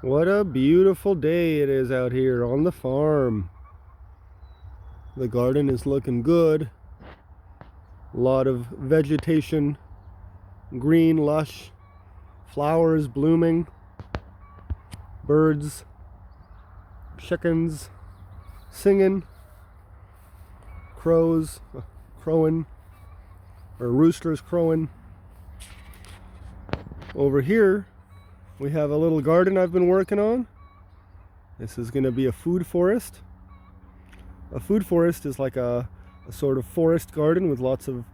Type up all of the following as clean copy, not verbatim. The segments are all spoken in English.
What a beautiful day it is out here on the farm. The garden is looking good. A lot of vegetation, green, lush, flowers blooming, birds, chickens singing, crows crowing, or roosters crowing. Over here we have a little garden I've been working on. This is going to be a food forest. A food forest is like a sort of forest garden with lots of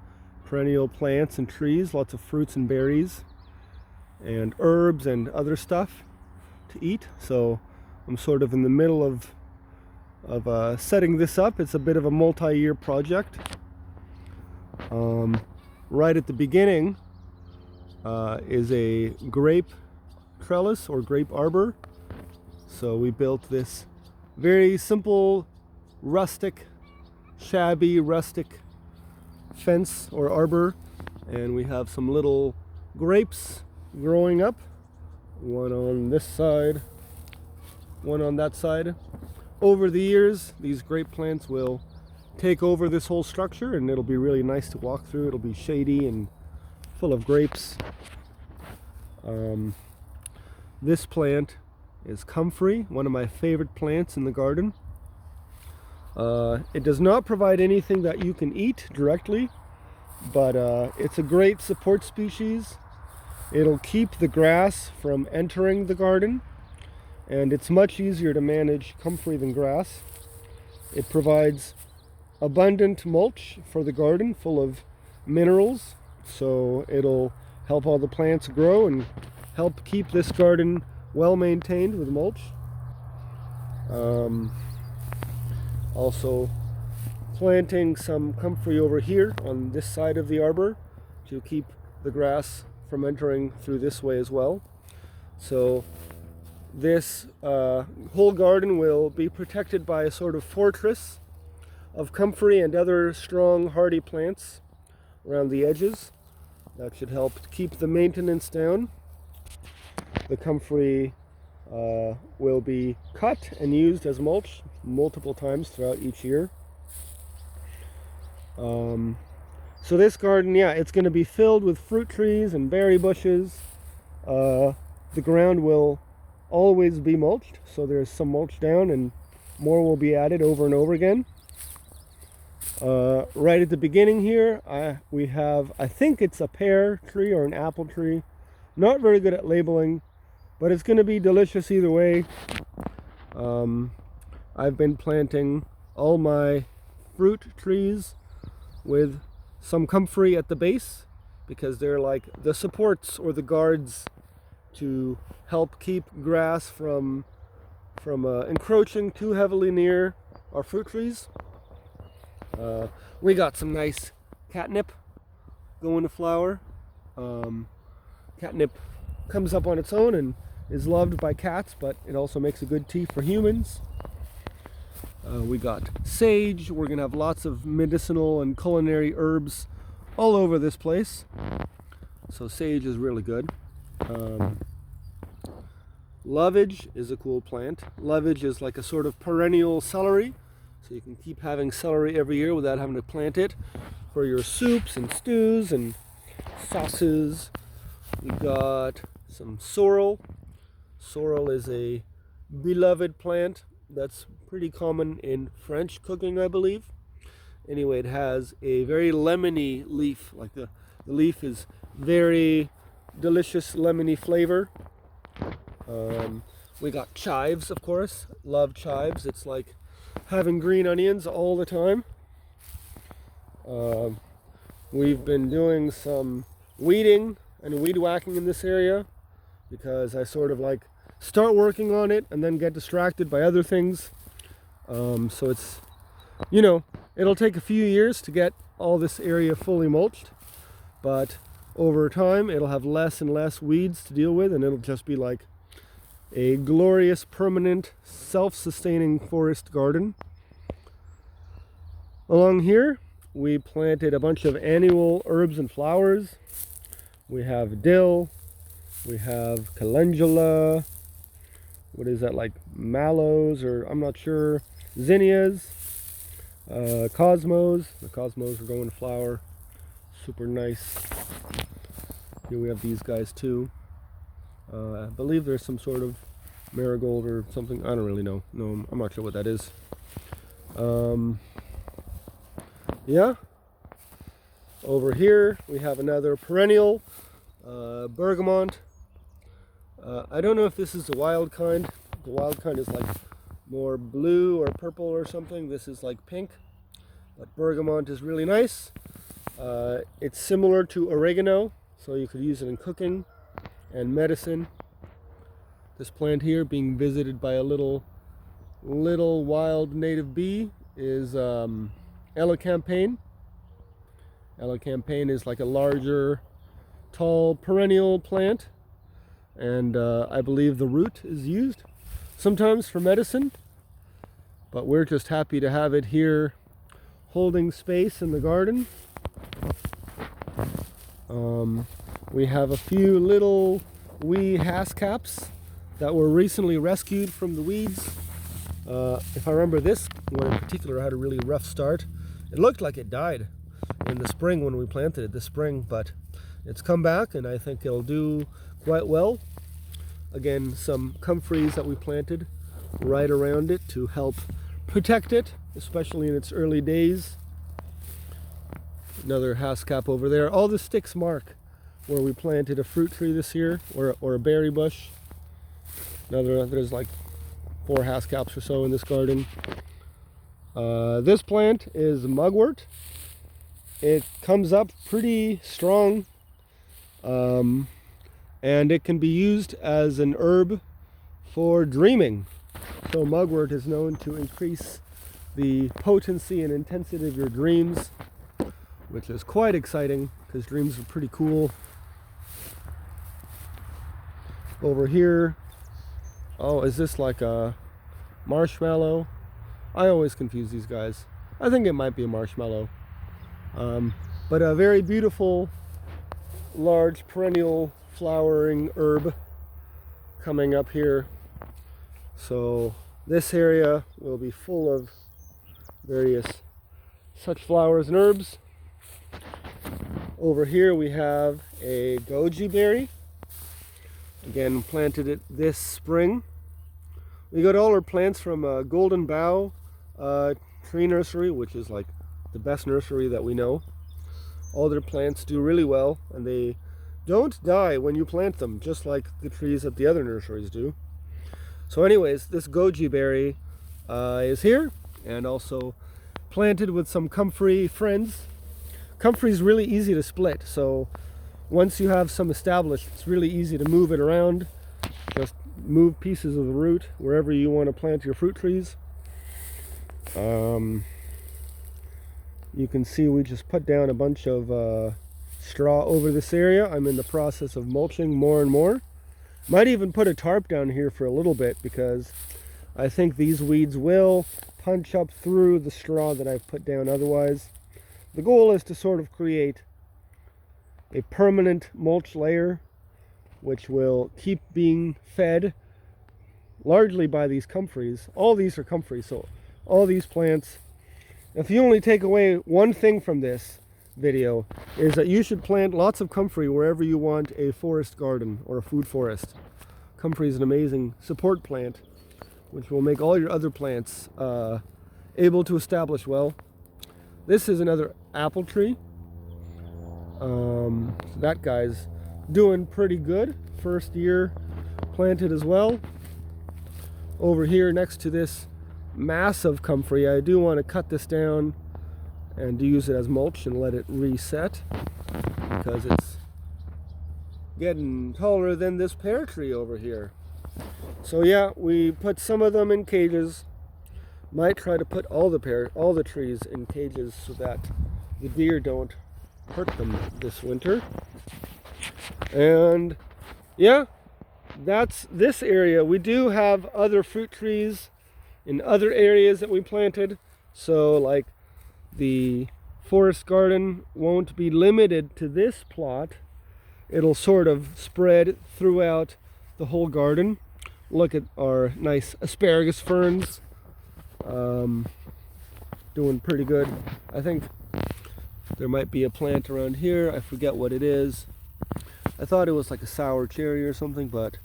perennial plants and trees, lots of fruits and berries and herbs and other stuff to eat. So I'm sort of in the middle of setting this up. It's a bit of a multi-year project. Right at the beginning is a grape trellis or grape arbor. So we built this very simple, shabby rustic fence or arbor, and we have some little grapes growing up, one on this side, one on that side. Over the years, these grape plants will take over this whole structure, and it'll be really nice to walk through. It'll be shady and full of grapes. This plant is comfrey, one of my favorite plants in the garden. It does not provide anything that you can eat directly, but it's a great support species. It'll keep the grass from entering the garden, and it's much easier to manage comfrey than grass. It provides abundant mulch for the garden, full of minerals, so it'll help all the plants grow and help keep this garden well maintained with mulch. Also planting some comfrey over here on this side of the arbor to keep the grass from entering through this way as well. So this whole garden will be protected by a sort of fortress of comfrey and other strong hardy plants around the edges. That should help keep the maintenance down. The comfrey will be cut and used as mulch multiple times throughout each year. So this garden, yeah, it's going to be filled with fruit trees and berry bushes. The ground will always be mulched, so there's some mulch down and more will be added over and over again. Right at the beginning here, we have, I think it's a pear tree or an apple tree. Not very good at labeling, but it's going to be delicious either way. I've been planting all my fruit trees with some comfrey at the base because they're like the supports or the guards to help keep grass from encroaching too heavily near our fruit trees. We got some nice catnip going to flower. Catnip comes up on its own and is loved by cats, but it also makes a good tea for humans. We got sage. We're gonna have lots of medicinal and culinary herbs all over this place, so sage is really good. Lovage is a cool plant. Lovage is like a sort of perennial celery, so you can keep having celery every year without having to plant it for your soups and stews and sauces. We got some sorrel. Sorrel is a beloved plant that's pretty common in French cooking, I believe. Anyway, it has a very lemony leaf. Like the leaf is very delicious lemony flavor. We got chives, of course. Love chives. It's like having green onions all the time. We've been doing some weeding and weed whacking in this area because I sort of like start working on it and then get distracted by other things. So it's, it'll take a few years to get all this area fully mulched, but over time it'll have less and less weeds to deal with, and it'll just be like a glorious, permanent, self-sustaining forest garden. Along here, we planted a bunch of annual herbs and flowers. We have dill, we have calendula, what is that, like mallows, or I'm not sure, zinnias, cosmos. The cosmos are going to flower. Super nice. Here we have these guys too. I believe there's some sort of marigold or something. I don't really know. No, I'm not sure what that is. Yeah. Over here we have another perennial, bergamot. I don't know if this is the wild kind. The wild kind is like more blue or purple or something. This is like pink. But bergamot is really nice. It's similar to oregano, so you could use it in cooking and medicine. This plant here, being visited by a little wild native bee, is elecampane. Elecampane is like a larger, tall, perennial plant, and I believe the root is used sometimes for medicine, but we're just happy to have it here holding space in the garden. We have a few little wee haskap's that were recently rescued from the weeds. If I remember, this one in particular had a really rough start. It looked like it died in the spring when we planted it this spring, but it's come back and I think it'll do quite well. Again, some comfreys that we planted right around it to help protect it, especially in its early days. Another haskap over there. All the sticks mark where we planted a fruit tree this year, or a berry bush. There's like 4 haskaps or so in this garden. This plant is mugwort. It comes up pretty strong, and it can be used as an herb for dreaming. So mugwort is known to increase the potency and intensity of your dreams, which is quite exciting because dreams are pretty cool. Over here, oh, is this like a marshmallow? I always confuse these guys. I think it might be a marshmallow. But a very beautiful, large, perennial flowering herb coming up here. So this area will be full of various such flowers and herbs. Over here we have a goji berry. Again, planted it this spring. We got all our plants from Golden Bough Tree Nursery, which is like the best nursery that we know. All their plants do really well, and they don't die when you plant them, just like the trees at the other nurseries do. So anyways, this goji berry is here, and also planted with some comfrey friends. Comfrey is really easy to split, so once you have some established, it's really easy to move it around. Just move pieces of the root wherever you want to plant your fruit trees. You can see we just put down a bunch of straw over this area. I'm in the process of mulching more and more. Might even put a tarp down here for a little bit because I think these weeds will punch up through the straw that I've put down otherwise. The goal is to sort of create a permanent mulch layer which will keep being fed largely by these comfreys. All these are comfrey, so all these plants, if you only take away one thing from this video, is that you should plant lots of comfrey wherever you want a forest garden or a food forest. Comfrey is an amazing support plant which will make all your other plants able to establish well. This is another apple tree. That guy's doing pretty good. First year planted as well. Over here next to this massive comfrey, I do want to cut this down and use it as mulch and let it reset because it's getting taller than this pear tree over here. So yeah, we put some of them in cages. Might try to put all the trees in cages so that the deer don't hurt them this winter. And yeah, that's this area. We do have other fruit trees in other areas that we planted, so like the forest garden won't be limited to this plot. It'll sort of spread throughout the whole garden. look at our nice asparagus ferns. Doing pretty good. I think there might be a plant around here. I forget what it is. I thought it was like a sour cherry or something, but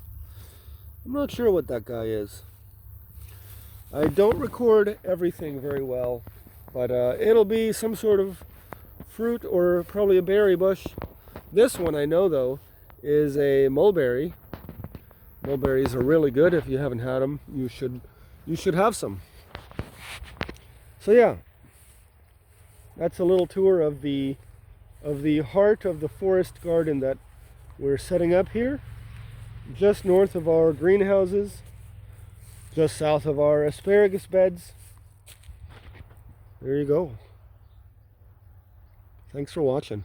I'm not sure what that guy is. I don't record everything very well, but it'll be some sort of fruit or probably a berry bush. This one I know though is a mulberry. Mulberries are really good. If you haven't had them, you should have some. So yeah, that's a little tour of the heart of the forest garden that we're setting up here, just north of our greenhouses, just south of our asparagus beds. There you go. Thanks for watching.